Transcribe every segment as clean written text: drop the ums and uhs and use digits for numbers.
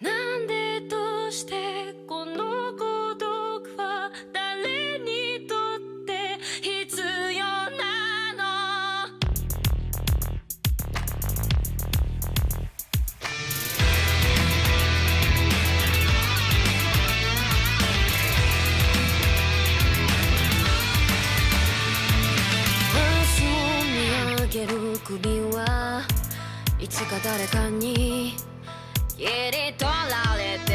なんでどうしてこの孤独は誰にとって必要なの明日を見上げる首はいつか誰かに切り取られて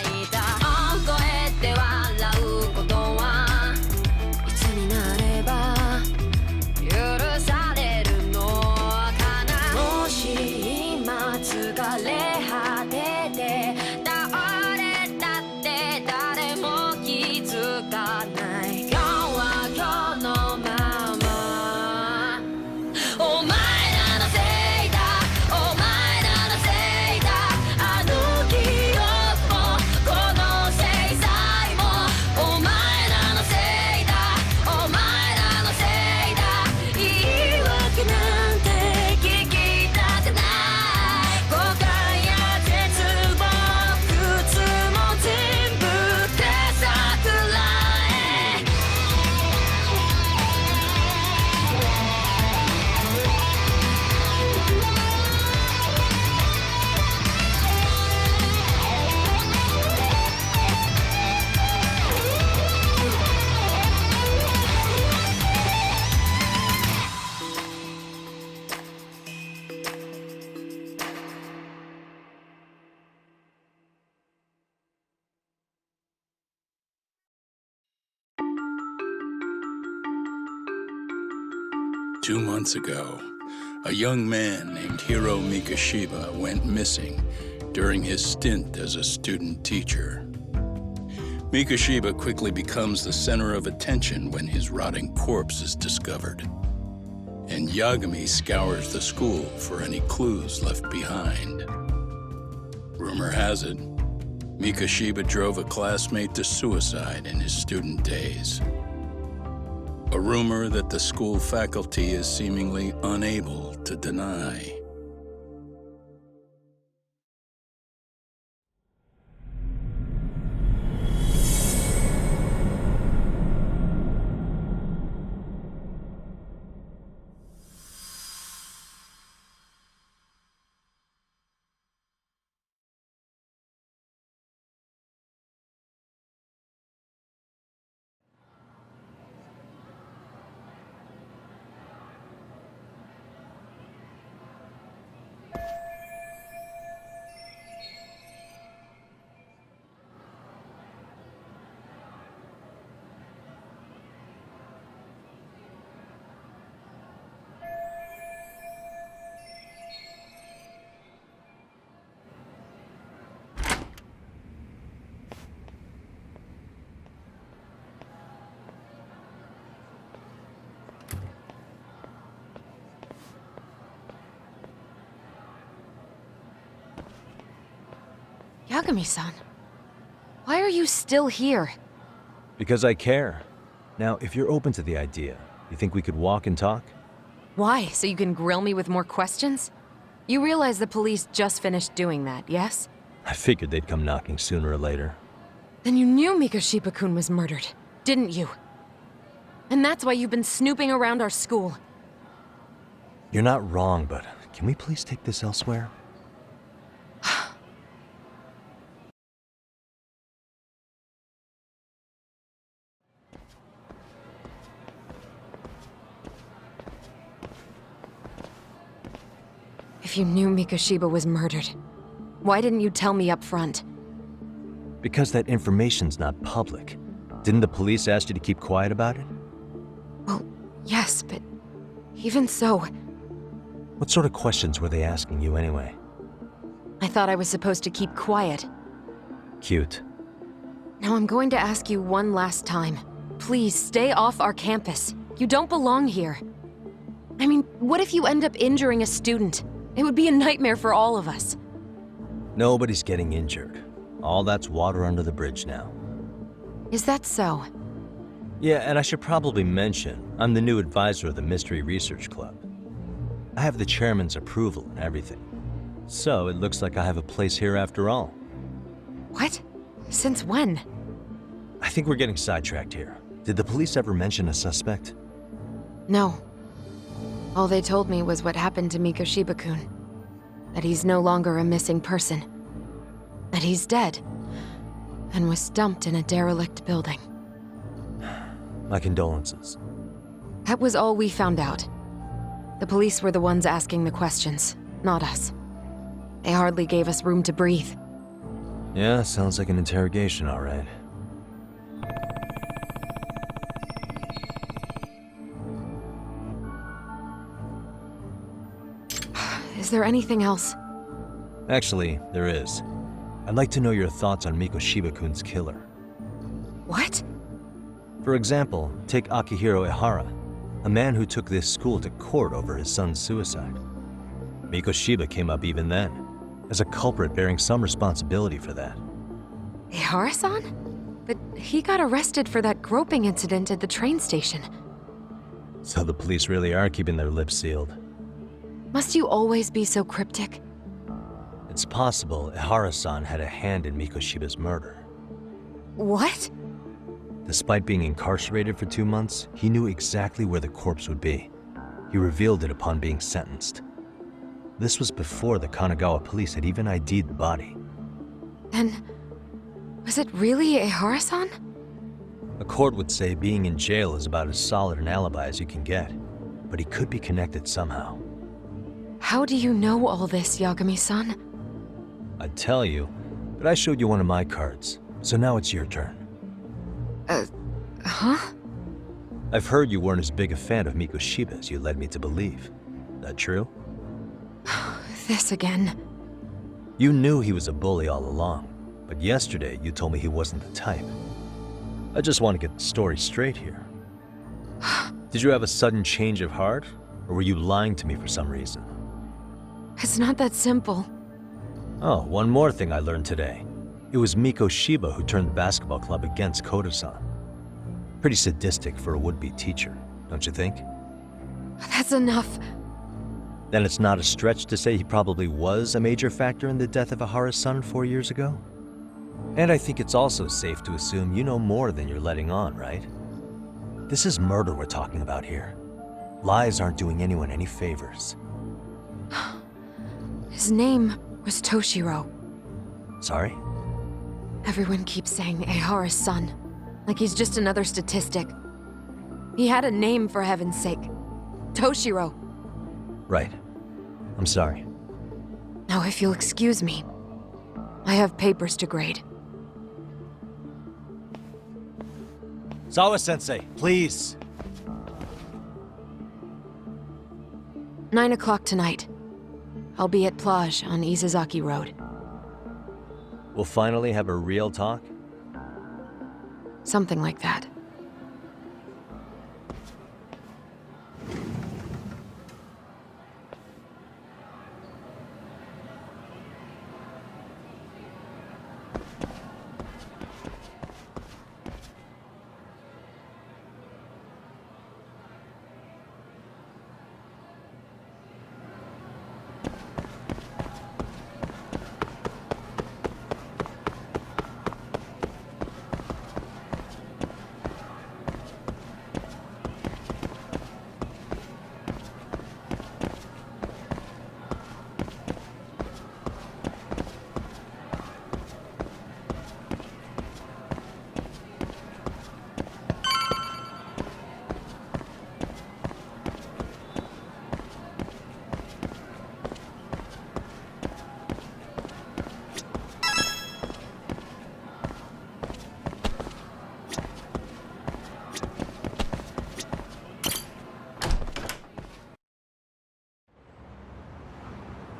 いた大声で笑うことはいつになれば許されるのかなもし今疲れ果てて倒れたって誰も気づかない今日は今日のままお前らのせいだお前らのせいだあの記憶もこの制裁もお前らのせいだお前らのせいだ言い訳なんて聞きたくない後悔や絶望苦痛も全部手桜へ2 months ago, a young man named Hiro Mikashiba went missing during his stint as a student teacher. Mikashiba quickly becomes the center of attention when his rotting corpse is discovered. And Yagami scours the school for any clues left behind. Rumor has it, Mikashiba drove a classmate to suicide in his student days. A rumor that the school faculty is seemingly unable to deny. Yagami-san, why are you still here? Because I care. Now, if you're open to the idea, you think we could walk and talk? Why? So you can grill me with more questions? You realize the police just finished doing that, yes? I figured they'd come knocking sooner or later. Then you knew Mikashiba-kun was murdered, didn't you? And that's why you've been snooping around our school. You're not wrong, but can we please take this elsewhere? If you knew Mikashiba was murdered, why didn't you tell me up front? Because that information's not public. Didn't the police ask you to keep quiet about it? Well, yes, but even so, What sort of questions were they asking you anyway? I thought I was supposed to keep quiet. Cute. Now I'm going to ask you one last time. Please stay off our campus. You don't belong here. I mean, what if you end up injuring a student? It would be a nightmare for all of us. Nobody's getting injured. All that's water under the bridge now. Is that so? Yeah, and I should probably mention, I'm the new advisor of the Mystery Research Club. I have the chairman's approval and everything. So it looks like I have a place here after all. What? Since when? I think we're getting sidetracked here. Did the police ever mention a suspect? No. All they told me was what happened to Mikoshiba-kun. That he's no longer a missing person. That he's dead. And was dumped in a derelict building. My condolences. That was all we found out. The police were the ones asking the questions, not us. They hardly gave us room to breathe. Yeah, sounds like an interrogation, all right. Is there anything else? Actually, there is. I'd like to know your thoughts on Mikoshiba-kun's killer. What? For example, take Akihiro Ihara, a man who took this school to court over his son's suicide. Mikoshiba came up even then, as a culprit bearing some responsibility for that. Ihara-san? But he got arrested for that groping incident at the train station. So the police really are keeping their lips sealed. Must you always be so cryptic? It's possible Ihara-san had a hand in Mikoshiba's murder. What? Despite being incarcerated for 2 months, he knew exactly where the corpse would be. He revealed it upon being sentenced. This was before the Kanagawa police had even ID'd the body. Then, was it really Ihara-san? A court would say being in jail is about as solid an alibi as you can get, but he could be connected somehow. How do you know all this, Yagami-san? I'd tell you, but I showed you one of my cards, so now it's your turn. Huh? I've heard you weren't as big a fan of Mikoshiba as you led me to believe. That true? This again. You knew he was a bully all along, but yesterday you told me he wasn't the type. I just want to get the story straight here. Did you have a sudden change of heart, or were you lying to me for some reason? It's not that simple. Oh, one more thing I learned today. It was Mikoshiba who turned the basketball club against Koda-san. Pretty sadistic for a would-be teacher, don't you think? That's enough. Then it's not a stretch to say he probably was a major factor in the death of Ihara's son 4 years ago? And I think it's also safe to assume you know more than you're letting on, right? This is murder we're talking about here. Lies aren't doing anyone any favors. His name was Toshiro. Sorry? Everyone keeps saying Ihara's son, like he's just another statistic. He had a name, for heaven's sake. Toshiro. Right. I'm sorry. Now, if you'll excuse me, I have papers to grade. Sawa-sensei, please! 9 o'clock tonight. I'll be at Plage on Izazaki Road. We'll finally have a real talk? Something like that.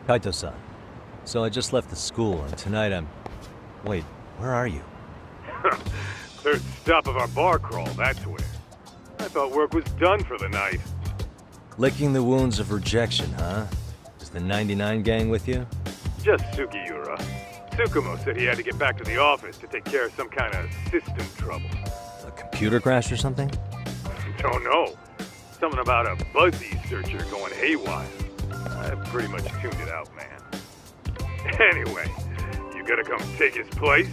Kaito-san, so I just left the school, and tonight I'm... Wait, where are you? Third stop of our bar crawl, that's where. I thought work was done for the night. Licking the wounds of rejection, huh? Is the 99 gang with you? Just Sugiura. Tsukumo said he had to get back to the office to take care of some kind of system trouble. A computer crash or something? Don't know. Something about a Buzzy searcher going haywire. I pretty much tuned it out, man. Anyway, you gotta come take his place?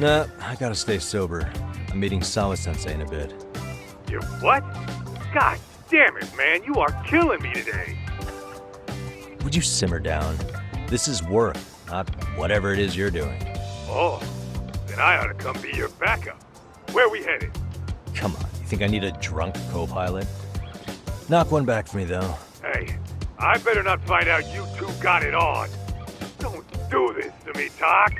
Nah, I gotta stay sober. I'm meeting Sawa-sensei in a bit. You what? God damn it, man, you are killing me today. Would you simmer down? This is work, not whatever it is you're doing. Oh, then I ought to come be your backup. Where we headed? Come on, you think I need a drunk co-pilot? Knock one back for me, though. Hey, I better not find out you two got it on. Don't do this to me, Doc.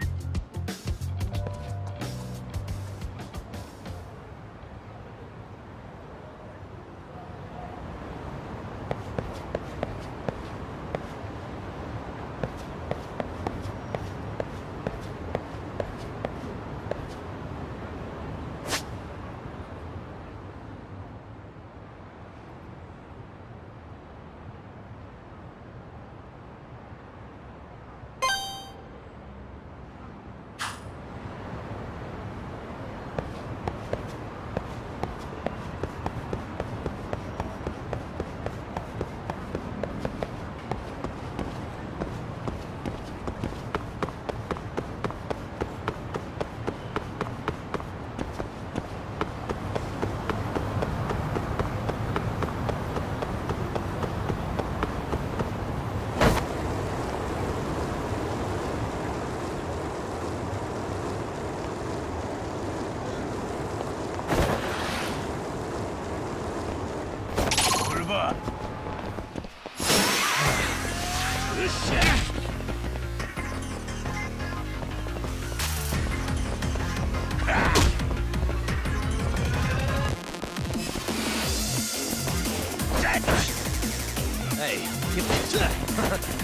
Hey,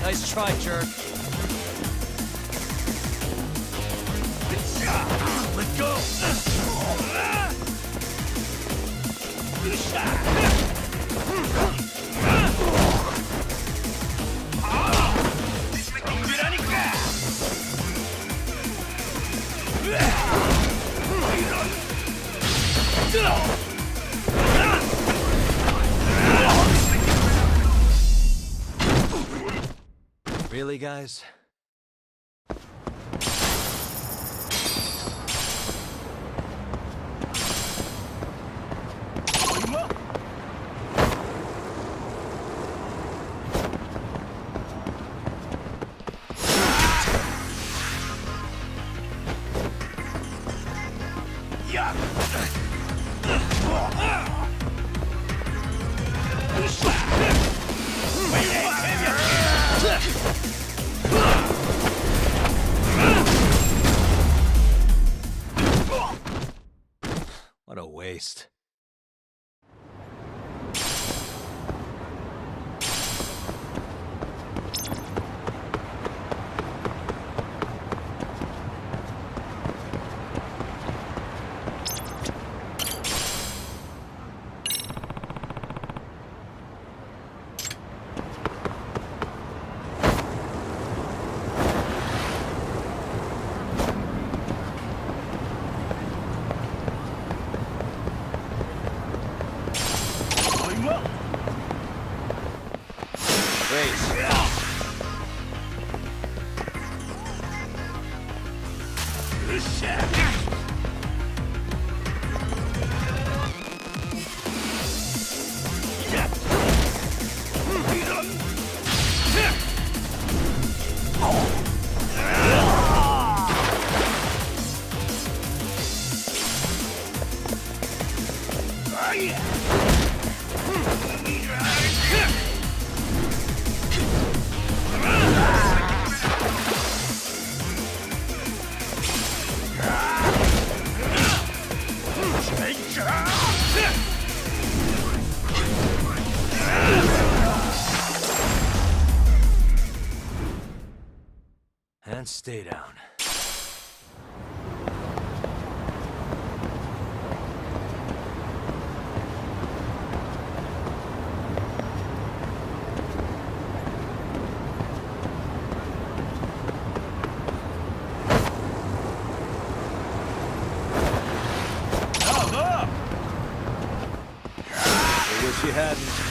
nice try, jerk. Let go. Really, guys? What a waste. And stay down. I wish you hadn't.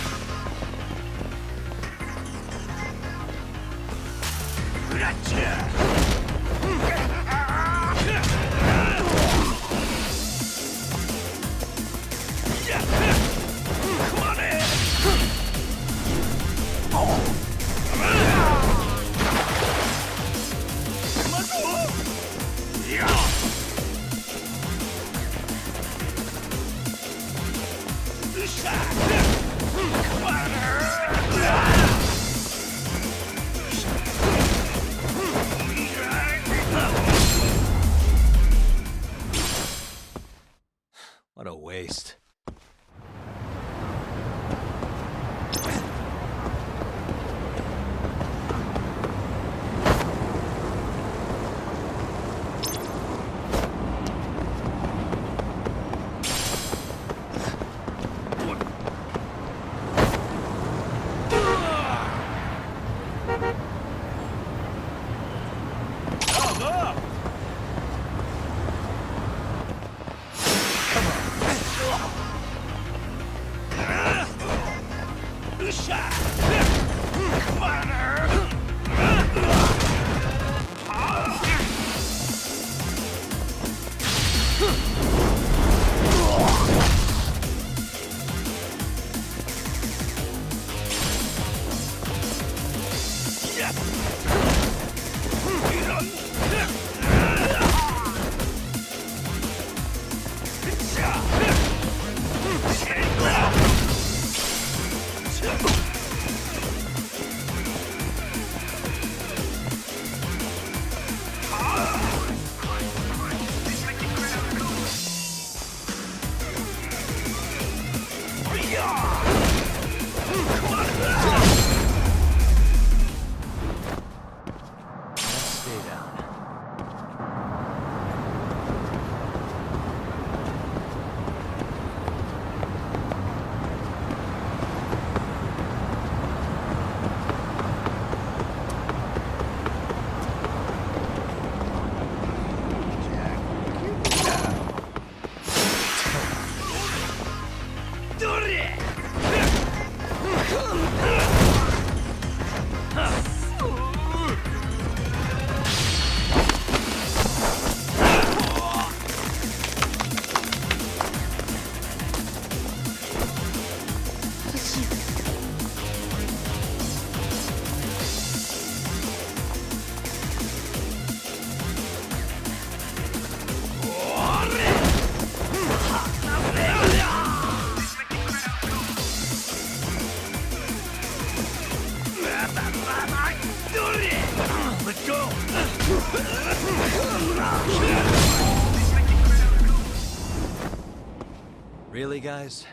Really, guys?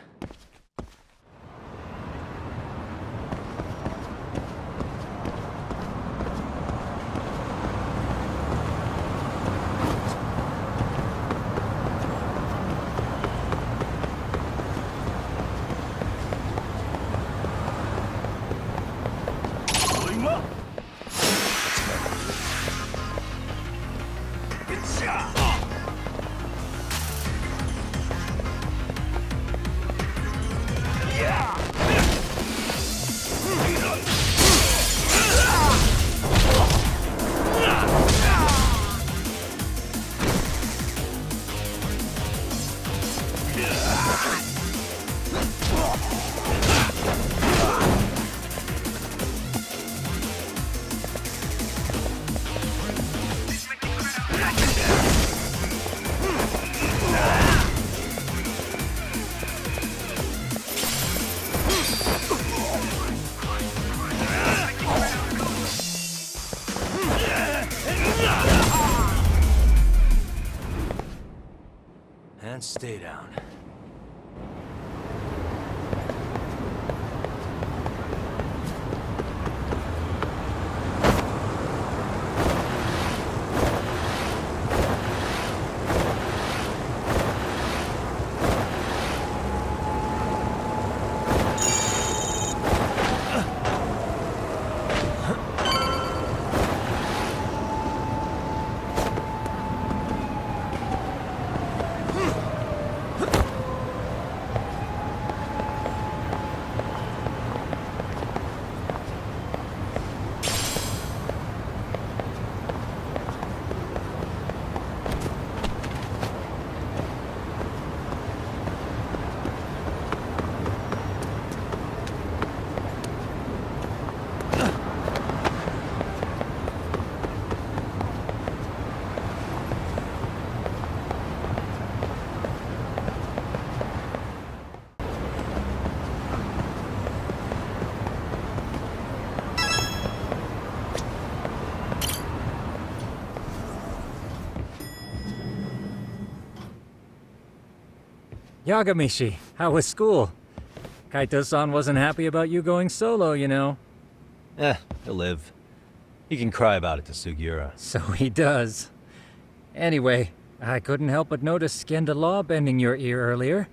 And stay down. Yagamishi, how was school? Kaito-san wasn't happy about you going solo, you know. He'll live. He can cry about it to Sugiura. So he does. Anyway, I couldn't help but notice Skenda Law bending your ear earlier.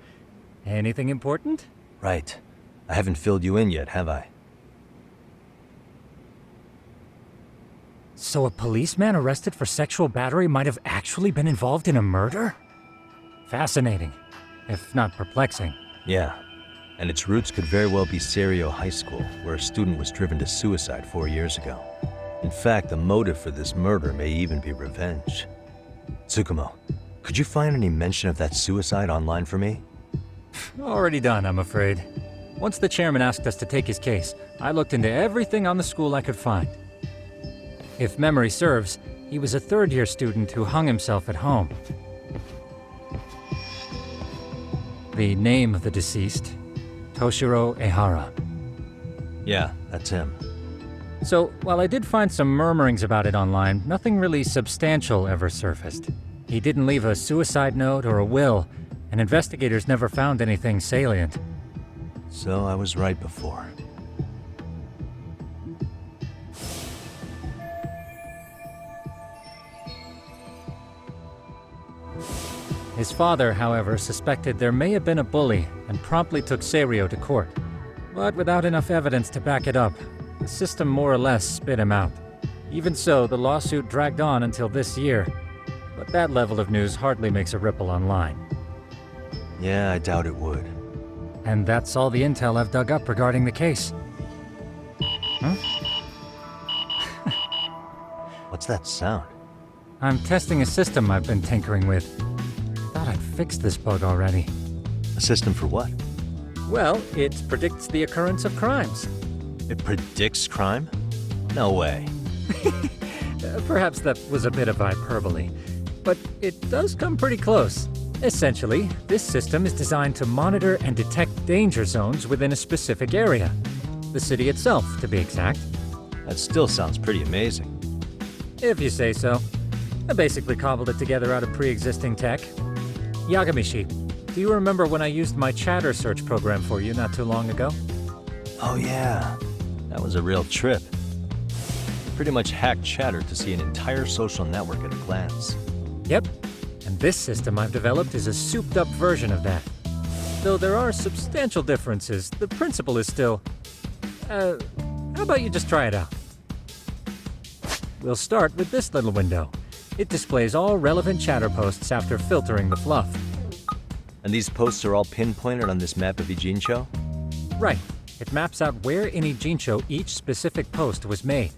Anything important? Right. I haven't filled you in yet, have I? So a policeman arrested for sexual battery might have actually been involved in a murder? Fascinating, if not perplexing. Yeah, and its roots could very well be Serio High School, where a student was driven to suicide 4 years ago. In fact, the motive for this murder may even be revenge. Tsukumo, could you find any mention of that suicide online for me? Already done, I'm afraid. Once the chairman asked us to take his case, I looked into everything on the school I could find. If memory serves, he was a third-year student who hung himself at home. The name of the deceased, Toshiro Ehara. Yeah, that's him. So, while I did find some murmurings about it online, nothing really substantial ever surfaced. He didn't leave a suicide note or a will, and investigators never found anything salient. So I was right before. His father, however, suspected there may have been a bully and promptly took Serio to court. But without enough evidence to back it up, the system more or less spit him out. Even so, the lawsuit dragged on until this year. But that level of news hardly makes a ripple online. Yeah, I doubt it would. And that's all the intel I've dug up regarding the case. Huh? What's that sound? I'm testing a system I've been tinkering with. Thought I'd fixed this bug already. A system for what? Well, it predicts the occurrence of crimes. It predicts crime? No way. Perhaps that was a bit of hyperbole, but it does come pretty close. Essentially, this system is designed to monitor and detect danger zones within a specific area. The city itself, to be exact. That still sounds pretty amazing. If you say so. I basically cobbled it together out of pre-existing tech. Yagamishi, do you remember when I used my chatter search program for you not too long ago? Oh yeah, that was a real trip. Pretty much hacked Chatter to see an entire social network at a glance. Yep, and this system I've developed is a souped-up version of that. Though there are substantial differences, the principle is still... how about you just try it out? We'll start with this little window. It displays all relevant chatter posts after filtering the fluff. And these posts are all pinpointed on this map of Ijincho? Right. It maps out where in Ijincho each specific post was made.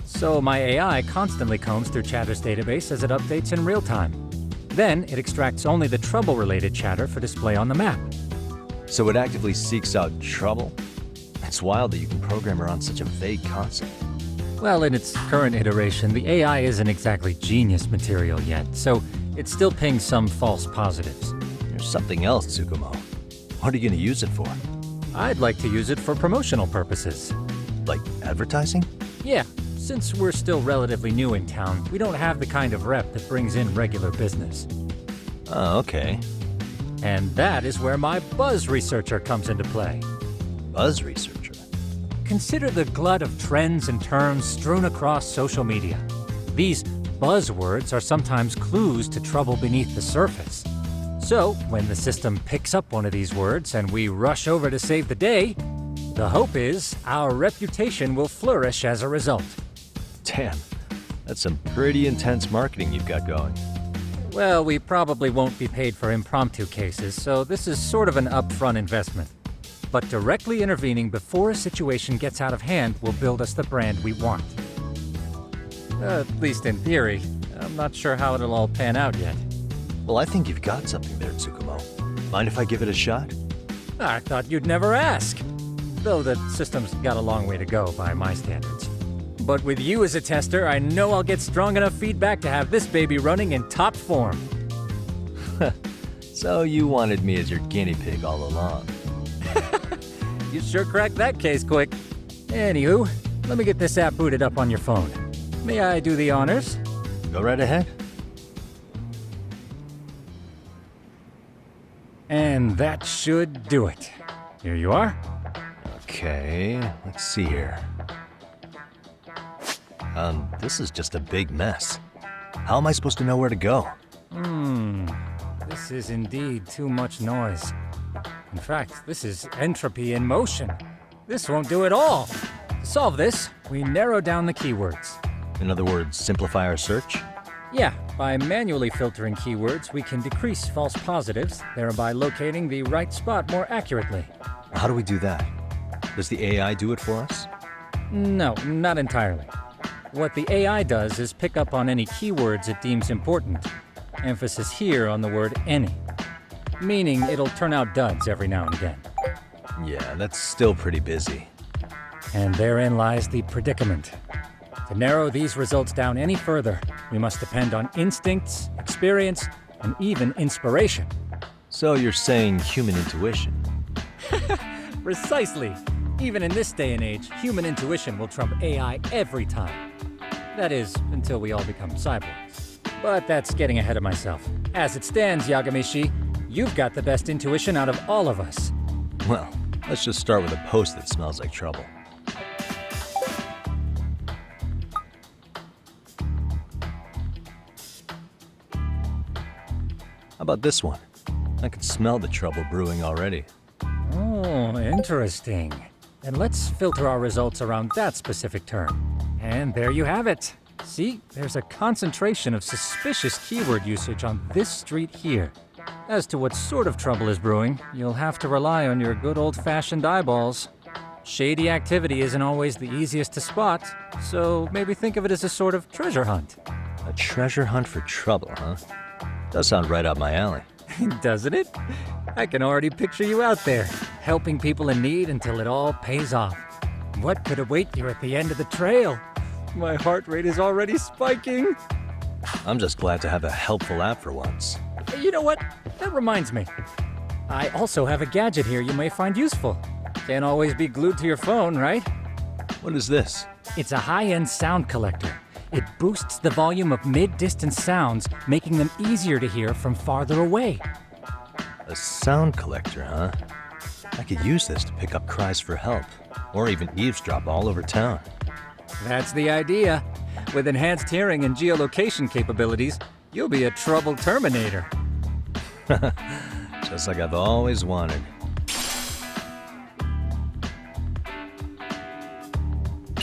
So my AI constantly combs through Chatter's database as it updates in real time. Then it extracts only the trouble-related chatter for display on the map. So it actively seeks out trouble? It's wild that you can program around such a vague concept. Well, in its current iteration, the AI isn't exactly genius material yet, so it still pings some false positives. There's something else, Tsukumo. What are you going to use it for? I'd like to use it for promotional purposes. Like advertising? Yeah, since we're still relatively new in town, we don't have the kind of rep that brings in regular business. Oh, okay. And that is where my buzz researcher comes into play. Buzz researcher? Consider the glut of trends and terms strewn across social media. These buzzwords are sometimes clues to trouble beneath the surface. So, when the system picks up one of these words and we rush over to save the day, the hope is our reputation will flourish as a result. Damn, that's some pretty intense marketing you've got going. Well, we probably won't be paid for impromptu cases, so this is sort of an upfront investment. But directly intervening before a situation gets out of hand will build us the brand we want. At least in theory. I'm not sure how it'll all pan out yet. Well, I think you've got something there, Tsukumo. Mind if I give it a shot? I thought you'd never ask. Though the system's got a long way to go by my standards. But with you as a tester, I know I'll get strong enough feedback to have this baby running in top form. So you wanted me as your guinea pig all along. You sure cracked that case quick. Anywho, let me get this app booted up on your phone. May I do the honors? Go right ahead. And that should do it. Here you are. Okay, let's see here. This is just a big mess. How am I supposed to know where to go? This is indeed too much noise. In fact, this is entropy in motion. This won't do at all. To solve this, we narrow down the keywords. In other words, simplify our search? Yeah, by manually filtering keywords, we can decrease false positives, thereby locating the right spot more accurately. How do we do that? Does the AI do it for us? No, not entirely. What the AI does is pick up on any keywords it deems important. Emphasis here on the word any. Meaning it'll turn out duds every now and again. Yeah, that's still pretty busy. And therein lies the predicament. To narrow these results down any further, we must depend on instincts, experience, and even inspiration. So you're saying human intuition? Precisely. Even in this day and age, human intuition will trump AI every time. That is, until we all become cyborgs. But that's getting ahead of myself. As it stands, Yagamishi, you've got the best intuition out of all of us. Well, let's just start with a post that smells like trouble. How about this one? I can smell the trouble brewing already. Oh, interesting. And let's filter our results around that specific term. And there you have it. See, there's a concentration of suspicious keyword usage on this street here. As to what sort of trouble is brewing, you'll have to rely on your good old-fashioned eyeballs. Shady activity isn't always the easiest to spot, so maybe think of it as a sort of treasure hunt. A treasure hunt for trouble, huh? Does sound right up my alley. Doesn't it? I can already picture you out there, helping people in need until it all pays off. What could await you at the end of the trail? My heart rate is already spiking. I'm just glad to have a helpful app for once. You know what? That reminds me. I also have a gadget here you may find useful. Can't always be glued to your phone, right? What is this? It's a high-end sound collector. It boosts the volume of mid-distance sounds, making them easier to hear from farther away. A sound collector, huh? I could use this to pick up cries for help, or even eavesdrop all over town. That's the idea. With enhanced hearing and geolocation capabilities, you'll be a trouble terminator. Just like I've always wanted.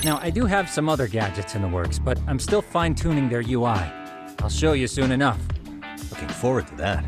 Now, I do have some other gadgets in the works, but I'm still fine-tuning their UI. I'll show you soon enough. Looking forward to that.